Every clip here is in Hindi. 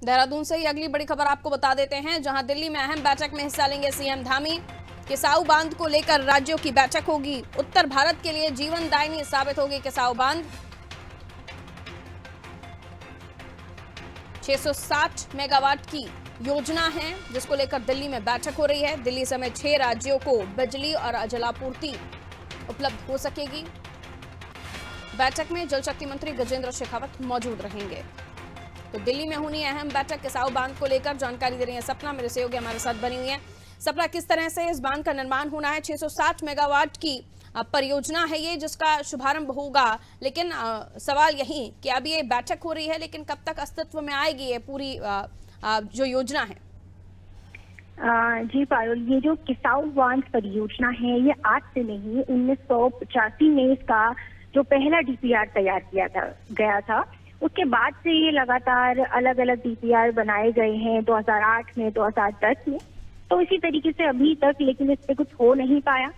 देहरादून से ही अगली बड़ी खबर आपको बता देते हैं, जहां दिल्ली में अहम बैठक में हिस्सा लेंगे सीएम धामी। किसाऊ बांध को लेकर राज्यों की बैठक होगी। उत्तर भारत के लिए जीवनदायिनी साबित होगी किसाऊ बांध। 660 मेगावाट की योजना है जिसको लेकर दिल्ली में बैठक हो रही है। दिल्ली समेत 6 राज्यों को बिजली और जलापूर्ति उपलब्ध हो सकेगी। बैठक में जल शक्ति मंत्री गजेंद्र शेखावत मौजूद रहेंगे। तो दिल्ली में होनी अहम बैठक किसाऊ बांध को लेकर। जानकारी दे रही है सपना, मेरे सहयोगी हमारे साथ बनी हुई है। सपना, किस तरह से इस बांध का निर्माण होना है? 660 मेगावाट की परियोजना है ये जिसका शुभारंभ होगा, लेकिन सवाल यही कि अब ये बैठक हो रही है, लेकिन कब तक अस्तित्व में आएगी ये पूरी जो योजना है? जी पारुल, ये जो किसाऊ बांध परियोजना है ये आज से नहीं, 1985 में इसका जो पहला डीपीआर तैयार किया गया था, उसके बाद से ये लगातार अलग अलग डीपीआर बनाए गए हैं 2008 में, 2010 में। तो इसी तरीके से अभी तक, लेकिन इस पे कुछ हो नहीं पाया।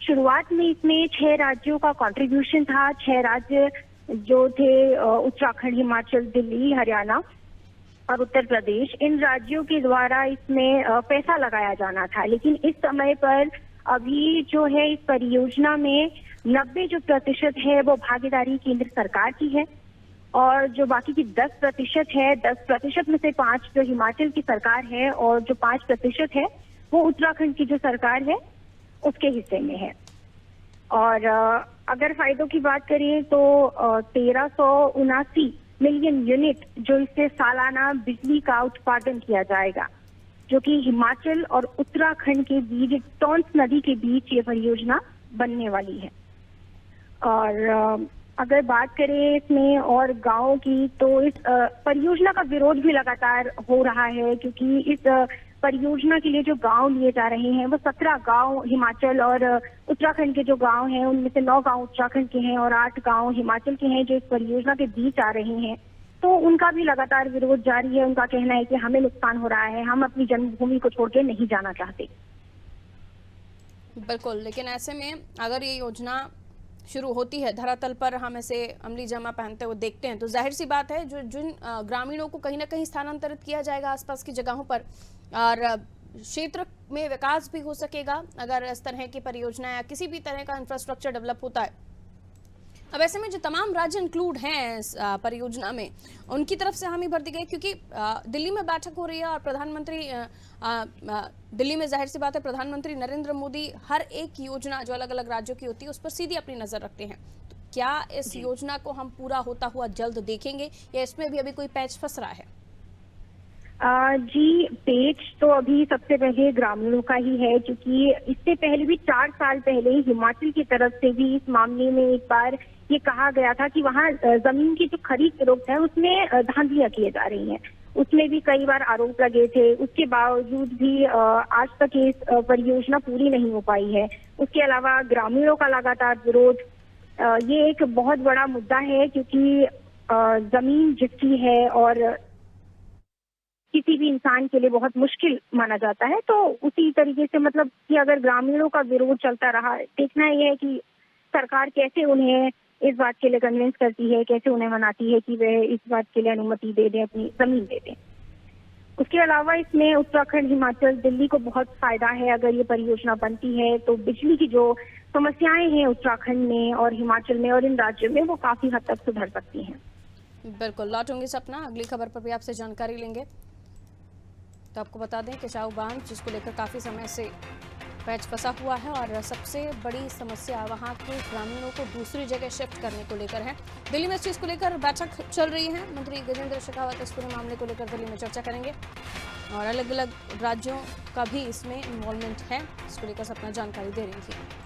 शुरुआत में इसमें 6 राज्यों का कंट्रीब्यूशन था। 6 राज्य जो थे उत्तराखंड, हिमाचल, दिल्ली, हरियाणा और उत्तर प्रदेश। इन राज्यों के द्वारा इसमें पैसा लगाया जाना था, लेकिन इस समय पर अभी जो है इस परियोजना में 90% है वो भागीदारी केंद्र सरकार की है, और जो बाकी की 10% है, 10% में से 5 जो हिमाचल की सरकार है और जो 5% है वो उत्तराखंड की जो सरकार है उसके हिस्से में है। और अगर फायदों की बात करें तो 1379 मिलियन यूनिट जो इससे सालाना बिजली का उत्पादन किया जाएगा, जो कि हिमाचल और उत्तराखंड के बीच टॉन्स नदी के बीच ये परियोजना बनने वाली है। और अगर बात करें इसमें और गांवों की, तो इस परियोजना का विरोध भी लगातार हो रहा है, क्योंकि इस परियोजना के लिए जो गांव लिए जा रहे हैं वो 17 गांव हिमाचल और उत्तराखंड के जो गांव हैं उनमें से 9 गांव उत्तराखंड के हैं और 8 गांव हिमाचल के हैं जो इस परियोजना के बीच आ रहे हैं। तो उनका भी लगातार विरोध जारी है। उनका कहना है कि हमें नुकसान हो रहा है, हम अपनी जन्मभूमि को छोड़ के नहीं जाना चाहते। बिल्कुल, लेकिन ऐसे में अगर ये योजना शुरू होती है, धरातल पर हम इसे अमली जामा पहनते हुए देखते हैं, तो जाहिर सी बात है जिन ग्रामीणों को कहीं ना कहीं स्थानांतरित किया जाएगा आसपास की जगहों पर, और क्षेत्र में विकास भी हो सकेगा अगर इस तरह की परियोजना या किसी भी तरह का इंफ्रास्ट्रक्चर डेवलप होता है। अब ऐसे में जो तमाम राज्य इंक्लूड हैं इस परियोजना में, उनकी तरफ से हामी भर दी गई, क्योंकि दिल्ली में बैठक हो रही है और प्रधानमंत्री दिल्ली में जाहिर सी बात है प्रधानमंत्री नरेंद्र मोदी हर एक योजना जो अलग अलग राज्यों की होती है उस पर सीधी अपनी नजर रखते हैं। तो क्या इस योजना को हम पूरा होता हुआ जल्द देखेंगे या इसमें भी अभी कोई पैच फंस रहा है? जी, पेच तो अभी सबसे पहले ग्रामीणों का ही है, क्योंकि इससे पहले भी 4 साल पहले हिमाचल की तरफ से भी इस मामले में एक बार ये कहा गया था कि वहाँ जमीन की जो खरीद फरोख्त है उसमें धांधलियां की जा रही हैं। उसमें भी कई बार आरोप लगे थे। उसके बावजूद भी आज तक ये परियोजना पूरी नहीं हो पाई है। उसके अलावा ग्रामीणों का लगातार विरोध, ये एक बहुत बड़ा मुद्दा है, क्योंकि जमीन जिसकी है और किसी भी इंसान के लिए बहुत मुश्किल माना जाता है। तो उसी तरीके से मतलब कि अगर ग्रामीणों का विरोध चलता रहा, देखना यह है कि सरकार कैसे उन्हें इस बात के लिए कन्विंस करती है, कैसे उन्हें मनाती है कि वे इस बात के लिए अनुमति दे दें, अपनी जमीन दे दें। उसके अलावा इसमें उत्तराखंड, हिमाचल, दिल्ली को बहुत फायदा है। अगर ये परियोजना बनती है तो बिजली की जो समस्याएं हैं उत्तराखंड में और हिमाचल में और इन राज्यों में, वो काफी हद तक सुधर सकती हैं। बिल्कुल, लौटूंगी सपना, अगली खबर पर भी आपसे जानकारी लेंगे। तो आपको बता दें कि किसाऊ बांध जिसको लेकर काफ़ी समय से पैच फंसा हुआ है और सबसे बड़ी समस्या वहां के ग्रामीणों को दूसरी जगह शिफ्ट करने को लेकर है। दिल्ली में इस चीज़ को लेकर बैठक चल रही है। मंत्री गजेंद्र शेखावत इस पूरे मामले को लेकर दिल्ली में चर्चा करेंगे और अलग अलग राज्यों का भी इसमें इन्वॉल्वमेंट है, इसको लेकर सपना जानकारी दे रही थी।